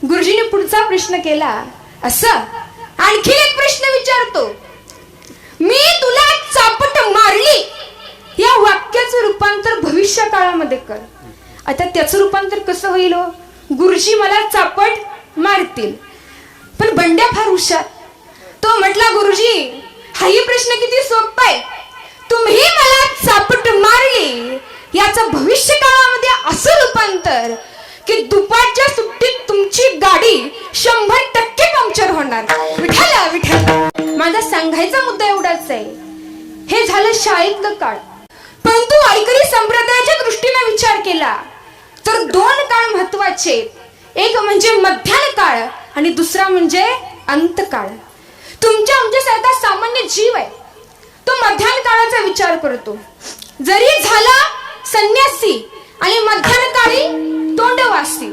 गुरुजीने पुढचा प्रश्न केला, असं आणखी एक प्रश्न विचारतो, मी तुला चापट मारली या वाक्याचं रूपांतर भविष्य काळामध्ये कर. आता त्याचं रूपांतर कसं होईल हो? गुरुजी मला चापट मारतील. पण बंड्या फार हुशार, तो म्हटला, गुरुजी हाही प्रश्न किती सोपा आहे. तुम्ही मला चापट मारली याचं भविष्य काळामध्ये असं रूपांतर की दुपारच्या सुट्टीत तुमची गाडी 100% पंक्चर होणार. विठाला विठाला. माझा सांगायचा मुद्दा एवढाच आहे, हे झालं शाळेतलं काळ. परंतु वारकरी संप्रदायाच्या दृष्टीने विचार केला तर 2 काळ महत्वाचे. एक म्हणजे मध्यान्ह काळ आणि दुसरा म्हणजे अंतकाळ. तुमच्या आमच्यासारखा सामान्य जीव आहे, तो मध्यान्ह काळाचा विचार करतो. जरी झाला संन्यासी आणि मध्यान्ह काळी तोंड वासी,